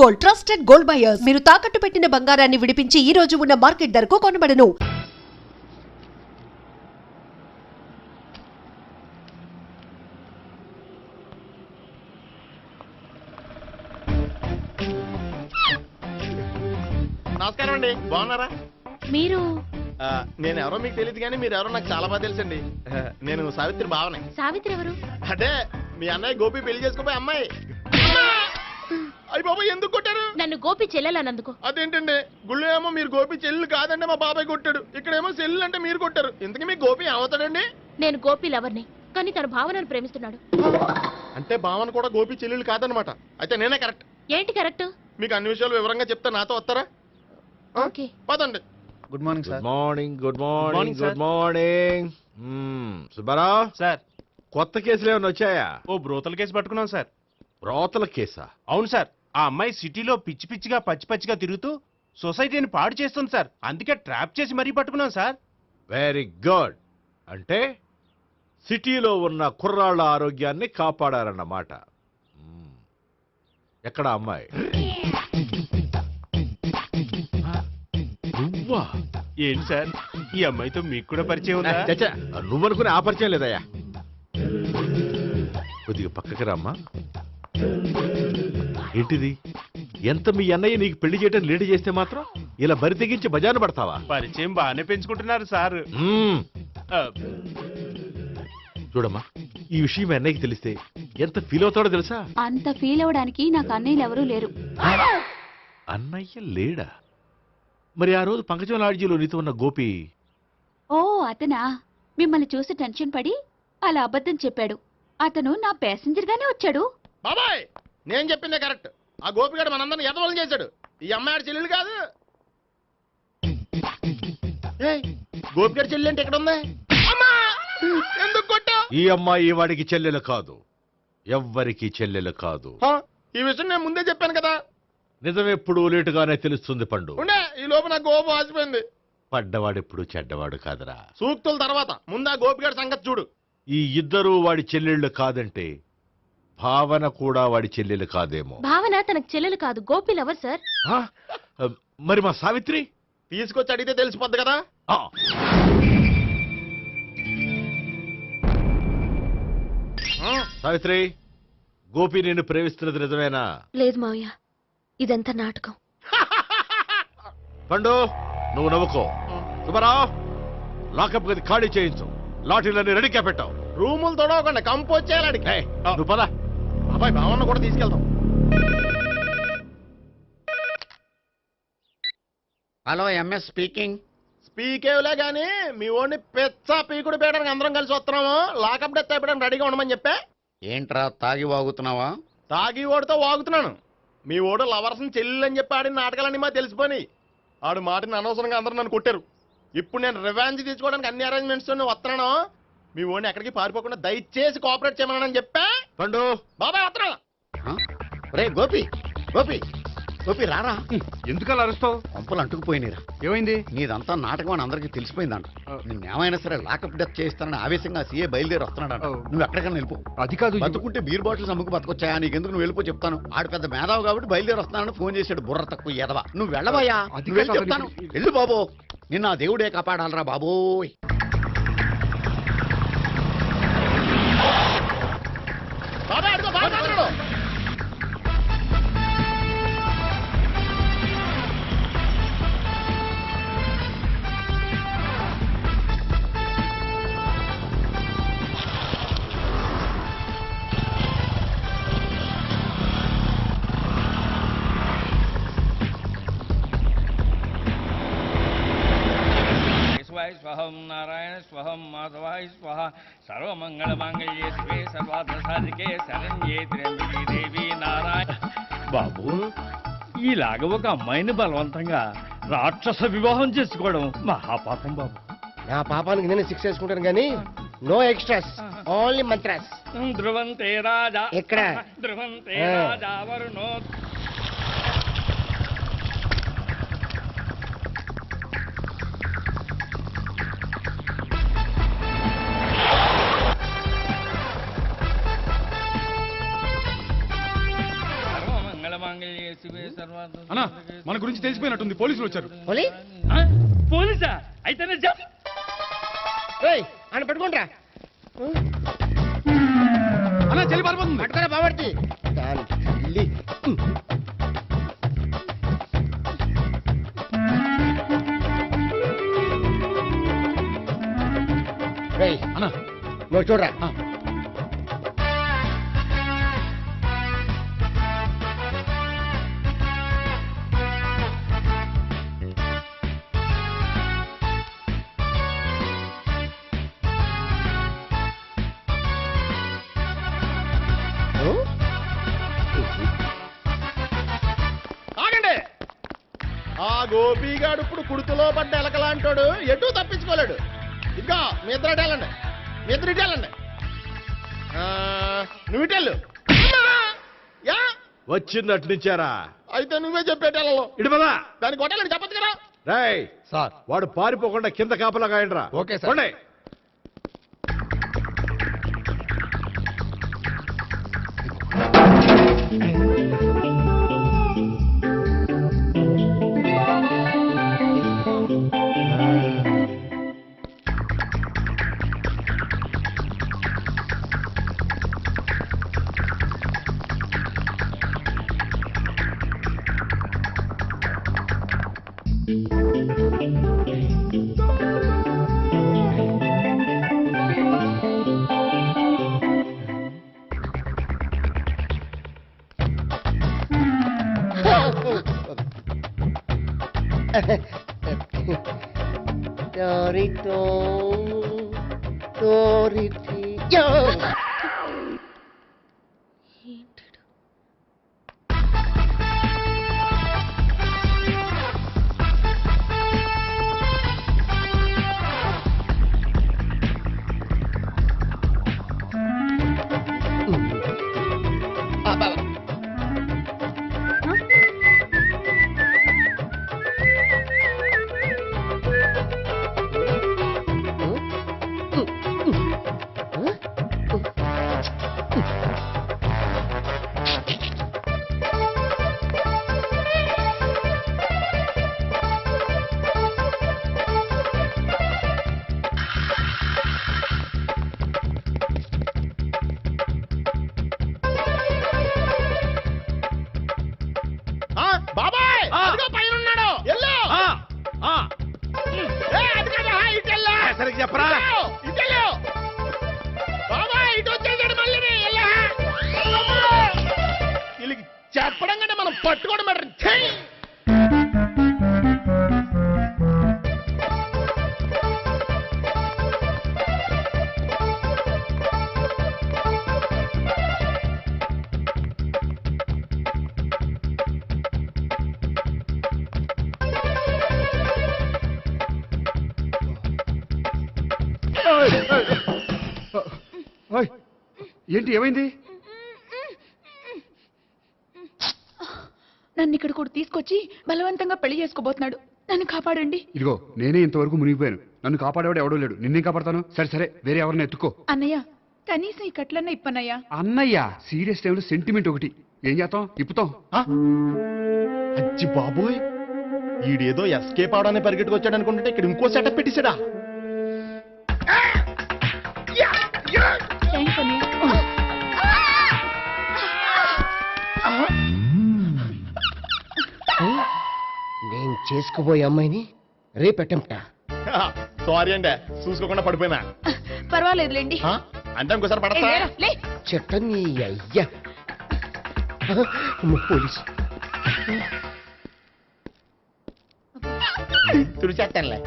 Gold, trusted gold buyers. మీరు తాకట్టు పెట్టిన బంగారాన్ని విడిపించి ఈ రోజు ఉన్న మార్కెట్ ధరకు కొనబడను. నమస్కారం అండి, బాగున్నారా? మీరు నేను ఎవరో మీకు తెలియదు కానీ మీరు ఎవరో నాకు చాలా బాగా తెలుసండి. నేను సావిత్రి భావనే. సావిత్రి ఎవరు? అదే మీ అన్నయ్య గోపి పెళ్లి చేసుకోపోయి అమ్మాయి. అయ్యి బాబాయ్ ఎందుకు కొట్టారు? నన్ను గోపి చెల్లెలన్నందుకు. అదేంటండి, గుళ్ళు ఏమో మీరు గోపి చెల్లు కాదంటే మా బాబాయ్ కొట్టాడు, ఇక్కడేమో చెల్లు అంటే మీరు కొట్టారు. ఇంతకీ మీ గోపి ఏమవుతాడండి? నేను గోపి లవర్ని, కానీ తన భావనను ప్రేమిస్తున్నాడు. అంటే భావన కూడా గోపి చెల్లెలు కాదనమాట. అయితే నేనే కరెక్ట్. ఏంటి కరెక్ట్? మీకు అన్ని విషయాలు వివరంగా చెప్తే నాతో వస్తారా? ఓకే పదండి. Good morning sir. Morning. Good morning, morning. Sir. Good morning. Subbarao sir, కొత్త కేసులు ఏమైనా వచ్చాయా? ఓ బ్రోతల కేసు పట్టుకున్నాం సార్. రోతల కేసా? అవును సార్, ఆ అమ్మాయి సిటీలో పిచ్చి పిచ్చిగా పచ్చి పచ్చిగా తిరుగుతూ సొసైటీని పాడు చేస్తుంది సార్. అందుకే ట్రాప్ చేసి మరీ పట్టుకున్నాం సార్. Very good. అంటే సిటీలో ఉన్న కుర్రాళ్ళ ఆరోగ్యాన్ని కాపాడారన్నమాట. ఎక్కడ అమ్మాయి? నువ్వా? ఏంటి సార్, ఈ అమ్మాయితో మీకు కూడా పరిచయం ఉందా? చచ్చా, నువ్వనుకునే ఆ పరిచయం లేదయ్యా. కొద్దిగా పక్కకి రామ్మా. ఏంటిది? ఎంత మీ అన్నయ్య నీకు పెళ్లి చేయడం లేట్ చేస్తే మాత్రం ఇలా బరి తెగించి బజారు పడతావా? పరిచయం బాగానే పెంచుకుంటున్నారు సార్. ఆ, చూడమ్మా, ఈ విషయం మీ అన్నయ్యకి తెలిస్తే ఎంత ఫీల్ అవుతాడో తెలుసా? అంత ఫీల్ అవడానికి నాకు అన్నయ్యలు ఎవరూ లేరు. అన్నయ్య లేడా? మరి ఆ రోజు పంకజం లాడ్జీలో నీతో ఉన్న గోపి? ఓ అతనా? మిమ్మల్ని చూసి టెన్షన్ పడి అలా అబద్ధం చెప్పాడు. అతను నా ప్యాసింజర్ గానే వచ్చాడు. బాబాయ్ నేను చెప్పిందే కరెక్ట్. ఆ గోపిగాడు మనందరిని ఎదవలం చేశాడు. ఈ అమ్మాయి చెల్లెలు కాదు. గోపిగాడి చెల్లి అంటే ఎక్కడ ఉంది? ఎందుకు కొట్టా? ఈ అమ్మాయి వాడికి చెల్లెలు కాదు, ఎవ్వరికి చెల్లెలు కాదు. ఈ విషయం నేను ముందే చెప్పాను కదా. నిజమెప్పుడు లేటుగానే తెలుస్తుంది పండు. ఉండే ఈ లోపు నాకు గోపు ఆసిపోయింది. పడ్డవాడెప్పుడు చెడ్డవాడు కాదురా. సూక్తుల తర్వాత ముందు ఆ గోపిగాడి సంగతి చూడు. ఈ ఇద్దరూ వాడి చెల్లెళ్ళు కాదంటే భావన కూడా వాడి చెల్లెలు కాదేమో. భావన తనకు చెల్లెలు కాదు, గోపి లవర్ సార్. ఆ? మరి మా సావిత్రి? తీసుకొచ్చి అడిగితే తెలిసిపోద్ది కదా. ఆ. సావిత్రి, గోపి నేను ప్రేమిస్తున్నది నిజమేనా? లేదు మావయ్య, ఇదంతా నాటకం. పండు నువ్వు నవ్వుకో. సుబ్బారావు, లాకప్ గది ఖాళీ చేయించు. లాఠీలన్నీ రెడీగా పెట్టావు. రూములు తొడవకుండా కంపోజ్ చేయాలి. నువ్వు పద. అబ్బాయి భావన కూడా తీసుకెళ్తాం. Hello, MS speaking. స్పీకేవ్లే గానీ మీ ఓడిని పెచ్చా పీకుడు పేయడానికి అందరం కలిసి వస్తున్నాము. లాకప్ డెత్ అయిపోయడానికి రెడీగా ఉండమని చెప్పే. ఏంట్రా తాగి వాగుతున్నావా? తాగి ఓడితో వాగుతున్నాను. మీ ఓడు లవర్స్ని చెల్లెలు అని చెప్పి ఆడిన నాటకాలన్నీ మా తెలిసిపోయి ఆడు మాటని అనవసరంగా అందరూ నన్ను కొట్టారు. ఇప్పుడు నేను రివెంజ్ తీసుకోవడానికి అన్ని అరేంజ్మెంట్స్ వస్తున్నాను. మీ ఓడిని ఎక్కడికి పారిపోకుండా దయచేసి కోఆపరేట్ చేయమని చెప్పా. పండు బాబాయ్ వస్తున్నా. రే గోపి, గోపి, గోపి రారా. ఎందుకలా అరుస్తావు? పంపులు అంటుకుపోయినరా. ఏమైంది? నీదంతా నాటకం అని అందరికీ తెలిసిపోయిందంట. నిన్నేమైనా సరే లాకప్ డెత్ చేస్తానని ఆవేశంగా సీఏ బయలుదేరి వస్తున్నాడంట. నువ్వు ఎక్కడికైనా వెళ్ళిపో. అది కాదు, బతుకుంటే బీర్ బాటిల్స్ అమ్ముకు బతకొచ్చాయా? నీకెందుకు? నువ్వు వెళ్ళిపో చెప్తాను. ఆడు పెద్ద మేధావు కాబట్టి బయలుదేరి వస్తున్నానని ఫోన్ చేశాడు. బుర్ర తక్కువ ఎదవా. నువ్వు వెళ్ళబోయా? నువ్వు వెళ్ళి చెప్తాను. వెళ్ళు బాబో, నిన్న ఆ దేవుడే కాపాడాలరా బాబోయ్. బాబాయ్ అడుగు, బాబాయ్ మాట్లాడు. స్వహం నారాయణ స్వహం మాధవాయ స్వహ సర్వమంగళమాంగళ్యే శివే సర్వార్థ సాధికే శరణ్యే త్ర్యంబకే దేవి నారాయణ. బాబు, ఇలాగ ఒక అమ్మాయిని బలవంతంగా రాక్షస వివాహం చేసుకోవడం మహాపాపం బాబు. నా పాపానికి నేను శిక్ష చేసుకుంటాను కానీ నో ఎక్స్ట్రాస్, ఓన్లీ మంత్రాస్. ధ్రువంతే రాజా ఎక్కడ? ధ్రువంతే రాజా వరుణో. శివే సర్వార్థ అన్నా మన గురించి తెలిసిపోయినట్టుంది, పోలీసులు వచ్చారు. పోలీసా అయితేనే జప్ అని పెట్టుకుంటా అన్నా చెల్లి పారిపోతుంది. పట్టుకురా బాబర్తి అన్నా నువ్వు చూడరా. ఆగండి. ఆ గోపిగాడు ఇప్పుడు కుడుతులో పడ్డ ఎలకలాంటాడు, ఎటు తప్పించుకోలేడు. ఇంకా మీ ఇద్దరు వెళ్ళండి, మీ ఇద్దరు ఇటు వెళ్ళండి. నువ్వు ఇటు వెళ్ళు. యా వచ్చిందటు నుంచారా? అయితే నువ్వే చెప్పేటెళ్ళలో ఇటు పదా. దాన్ని కొట్టాలని చెప్పచ్చు కదా. రేయ్ సార్ వాడు పారిపోకుండా కింద కాపలా కాయండిరా. Okay sir. పోండి. బాబాయ్ పైన ఉన్నాడు. సరిగ్గా చెప్పరా? బాబాయ్ ఇటు వచ్చేసాడు మళ్ళీ. వీళ్ళకి చెప్పడం కంటే మనం పట్టుకోవడం బెటర్. ఏంటి ఏమైంది? నన్ను ఇక్కడ కూడా తీసుకొచ్చి బలవంతంగా పెళ్లి చేసుకోబోతున్నాడు. నన్ను కాపాడండి. ఇదిగో నేనే ఇంతవరకు మునిగిపోయాను, నన్ను కాపాడేవాడు ఎవడో లేడు, నిన్నే కాపాడతాను. సరే సరే వేరే ఎవరిని ఎత్తుకో. అన్నయ్య కనీసం ఈ కట్లన్నా ఇప్పనయ్యా. అన్నయ్య సీరియస్ టైంలో సెంటిమెంట్ ఒకటి, ఏం చేస్తాం, ఇప్పుతాం. అచ్చి బాబోయ్, ఈడేదో ఎస్కేప్ అవడానికి పరిగెట్టుకొచ్చాడు అనుకుంటే ఇక్కడ ఇంకో సెటప్ పెట్టేశాడా. థ్యాంక్స్ అన్నయ్య. నేను చేసుకోబోయే అమ్మాయిని రేపెట్టంట. సారీ అండి, చూసుకోకుండా పడిపోయినా. పర్వాలేదులేండి. అంటే ఇంకోసారి పడతా. చెట్టని అయ్యా పోలీసు తుడిచేస్తానులే.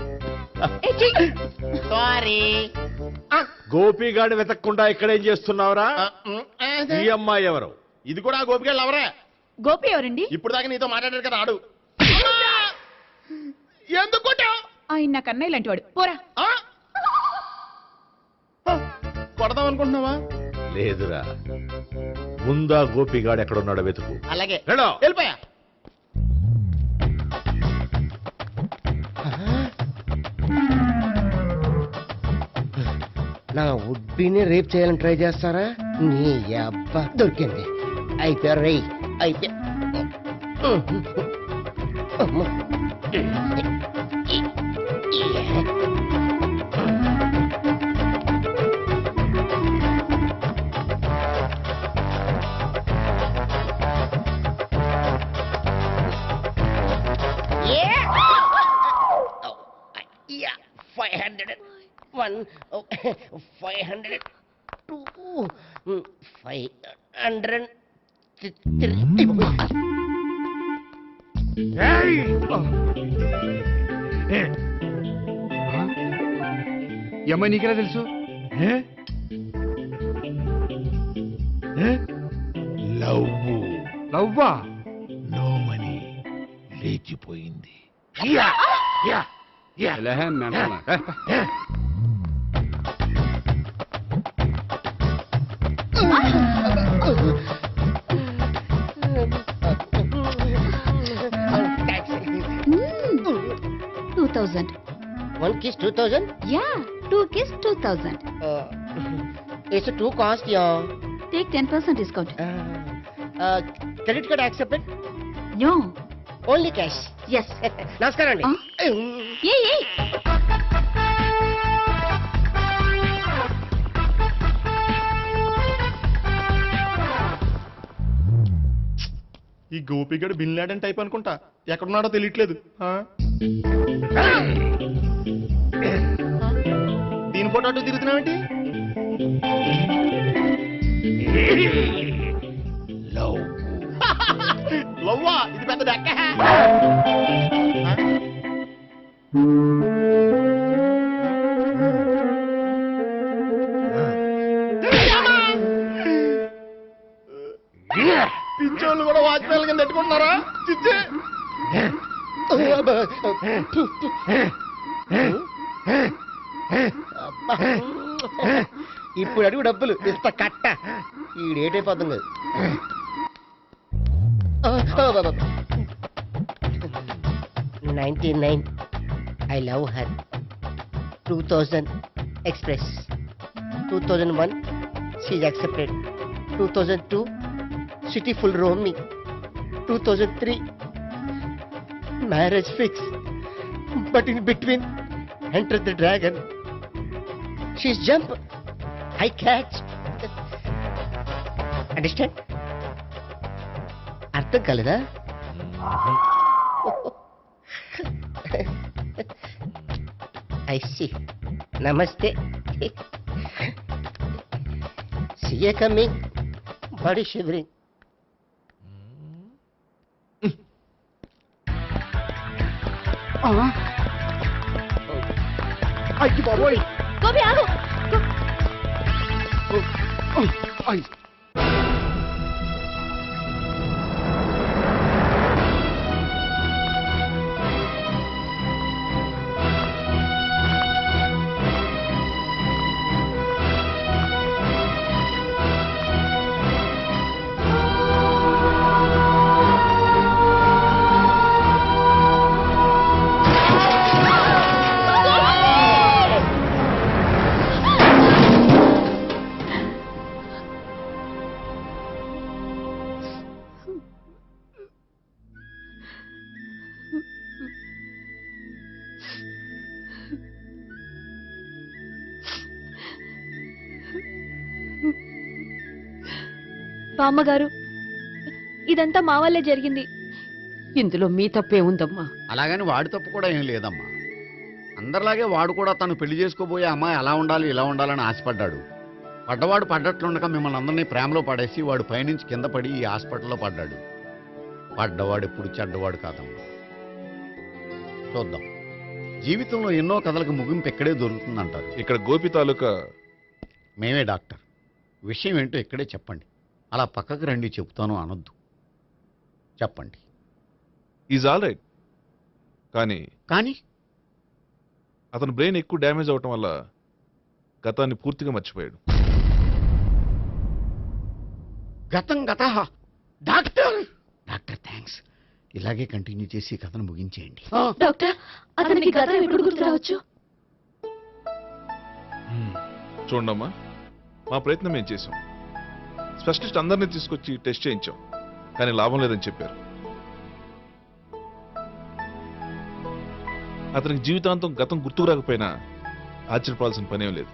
సారీ. గోపిగాడి వెతకకుండా ఇక్కడేం చేస్తున్నావురా? ఈ అమ్మాయి ఎవరు? ఇది కూడా గోపిగాళ్ళు ఎవరే? గోపి ఎవరండి? ఇప్పుడు దాకా నీతో మాట్లాడారు కదా ఆడు. ఎందుకు కొట్టావు? ఆయన నాకు అన్నయ్య లాంటి వాడు. పోరా. కొడదాం అనుకుంటున్నావా? లేదురా, ముందా గోపిగాడు ఎక్కడున్నాడో వెతుకు. అలాగే వెళ్ళో. వెళ్ళిపోయా. నా ఉడ్బీని రేప్ చేయాలని ట్రై చేస్తారా? నీ అబ్బా దొరికింది. అయిపోయారు రై అయిపోయా. అమ్మ. Yeah, 501, 502, 503. ఈ అమ్మాయి నీకెలా తెలుసు? లవ్వా? నో మనీ లేచిపోయింది. ఎలాహే మెంటనా? Taxi. 2000. One kiss 2000? Yeah, 2 kiss 2000. It's a too cost, yeah. Take 10% discount. Credit card accepted? No. Only cash. Yes. నమస్కారం అండి. Hey. ఈ గోపిగడు బిన్ లాడెన్ టైప్ అనుకుంటా, ఎక్కడున్నాడో తెలియట్లేదు. దీని ఫోటో అటు తిరుగుతున్నావేంటి? లవ్వా? ఇది పెద్ద డెక్క. పింఛోళ్ళు కూడా వాచ్మెన్ కింద పెట్టుకుంటున్నారా? చిచ్చే. ఇప్పుడు అడుగు డబ్బులు ఇస్తా కట్ట. ఈ డేట్ అయిపోతుంది. 99. I love her. 2000 express. 2001 she's accepted. 2002 city full roaming. 2003 marriage fix. But in between entered the dragon. She's jump. I catch. Understand? అర్థం కాలేదా? I see. Namaste. See you coming. Body shivering. అయ్యి బాబోయ్! గోపి ఆగు. అయ్! బామ్మగారు, ఇదంతా మా వల్లే జరిగింది. ఇందులో మీ తప్పే ఉందమ్మా. అలాగని వాడి తప్పు కూడా ఏం లేదమ్మా. అందరిలాగే వాడు కూడా తను పెళ్లి చేసుకోబోయే అమ్మాయి అలా ఉండాలి ఇలా ఉండాలని ఆశపడ్డాడు. పడ్డవాడు పడ్డట్లుండగా మిమ్మల్ని అందరినీ ప్రేమలో పడేసి వాడు పైనుంచి కింద పడి ఈ హాస్పిటల్లో పడ్డాడు. పడ్డవాడు ఎప్పుడు చెడ్డవాడు కాదమ్మా. చూద్దాం, జీవితంలో ఎన్నో కథలకు ముగింపు ఎక్కడే దొరుకుతుందంటారు. ఇక్కడ గోపి తాలూకా మేమే డాక్టర్. విషయం ఏంటో ఇక్కడే చెప్పండి. అలా పక్కకు రండి చెప్తాను అనొద్దు. చెప్పండి. Is all right. కానీ కానీ అతని బ్రెయిన్ ఎక్కువ డ్యామేజ్ అవటం వల్ల గతాన్ని పూర్తిగా మర్చిపోయాడు. గతం గత డాక్టర్ డాక్టర్ థ్యాంక్స్. ఇలాగే కంటిన్యూ చేసి కథను ముగించేయండి. డాక్టర్, అతనికి గతం ఎప్పుడు గుర్తు రావచ్చు? చూడమ్మా, మా ప్రయత్నం మేము చేసాం. స్పెషలిస్ట్ అందరినీ తీసుకొచ్చి టెస్ట్ చేయించాం, కానీ లాభం లేదని చెప్పారు. అతనికి జీవితాంతం గతం గుర్తుకు రాకపోయినా ఆశ్చర్యపోవాల్సిన పనేం లేదు.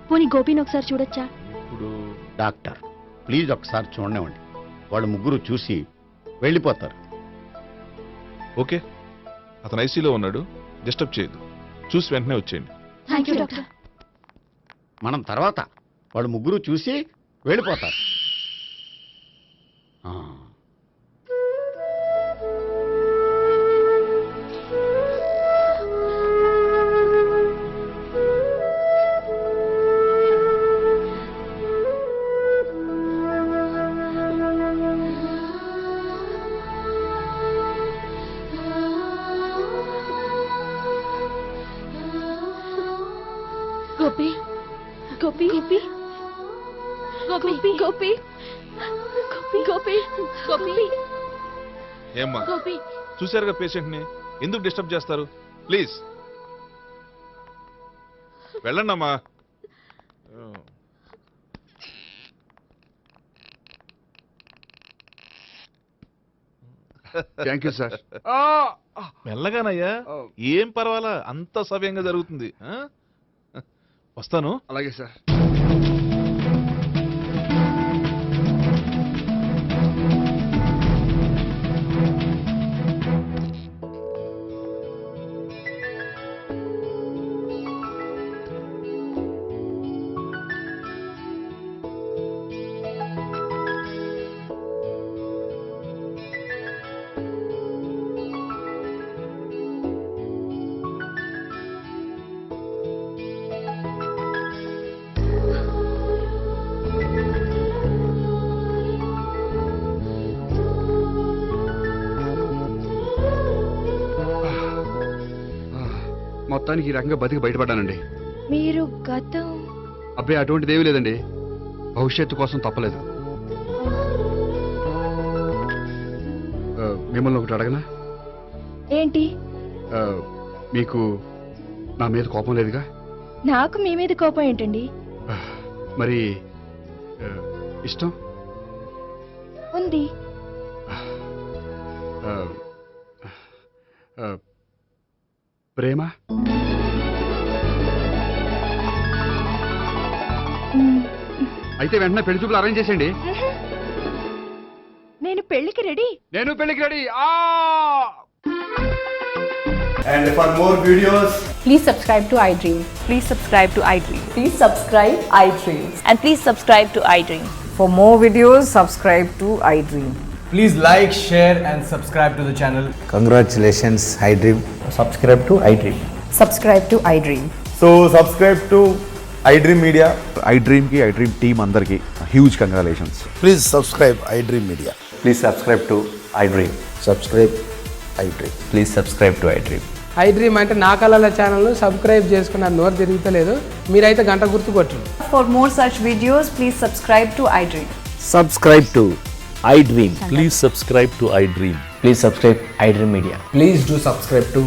పోనీ గోపిని ఒకసారి చూడొచ్చా? ఇప్పుడు డాక్టర్ ప్లీజ్ ఒకసారి చూడనివ్వండి. వాళ్ళు ముగ్గురు చూసి వెళ్ళిపోతారు. ఓకే, అతను ఐసీలో ఉన్నాడు, డిస్టర్బ్ చేయదు. చూసి వెంటనే వచ్చేయండి. Thank you doctor. మనం తర్వాత వాళ్ళు ముగ్గురు చూసి వెళ్ళిపోతారు. ఆ. గోపి గోపి గోపి గోపి గోపి గోపి గోపి ఏమ్మా, గోపి చూశారుగా పేషెంట్ని, ఎందుకు డిస్టర్బ్ చేస్తారు? ప్లీజ్ వెళ్ళండి అమ్మా. Thank you sir. మెల్లగానయ్యా, ఏం పర్వాలా, అంత సవ్యంగా జరుగుతుంది. ఆ? వస్తాను. అలాగే సార్. మొత్తానికి ఈ రకంగా బతికి బయటపడ్డానండి. మీరు గతం అబ్బాయి అటువంటిది ఏమీ లేదండి. భవిష్యత్తు కోసం తప్పలేదు. మిమ్మల్ని ఒకటి అడగనా? ఏంటి? మీకు నా మీద కోపం లేదుగా? నాకు మీ మీద కోపం ఏంటండి? మరి ఇష్టం ఉంది. ప్రేమ? అయితే వెంటనే పెళ్లి చూపులు అరేంజ్ చేసేయండి. నేను పెళ్లికి రెడీ. నేను పెళ్లికి ready. And for more videos, please subscribe to iDream. Please subscribe to iDream. Please subscribe iDream. And please subscribe to iDream. For more videos, subscribe to iDream. please like, share and subscribe to the channel. Congratulations, iDream. Subscribe to iDream. Subscribe to iDream. So subscribe to iDream Media. iDream ki iDream team andarki huge congratulations. Please subscribe iDream Media. Please subscribe to iDream. Subscribe iDream. Please subscribe to iDream. iDream అంటే నా కళల channel subscribe చేసుకున్న నోరు తిరుగుతలేదు. మీరైతే గంట గుర్తు కొట్టండి. For more such videos, please subscribe to iDream. Subscribe to iDream. Please subscribe to iDream. Please subscribe iDream Media. Please do subscribe to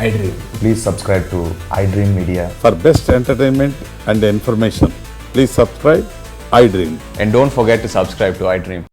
iDream. Please subscribe to iDream Media. For best entertainment and information, please subscribe iDream. And don't forget to subscribe to iDream.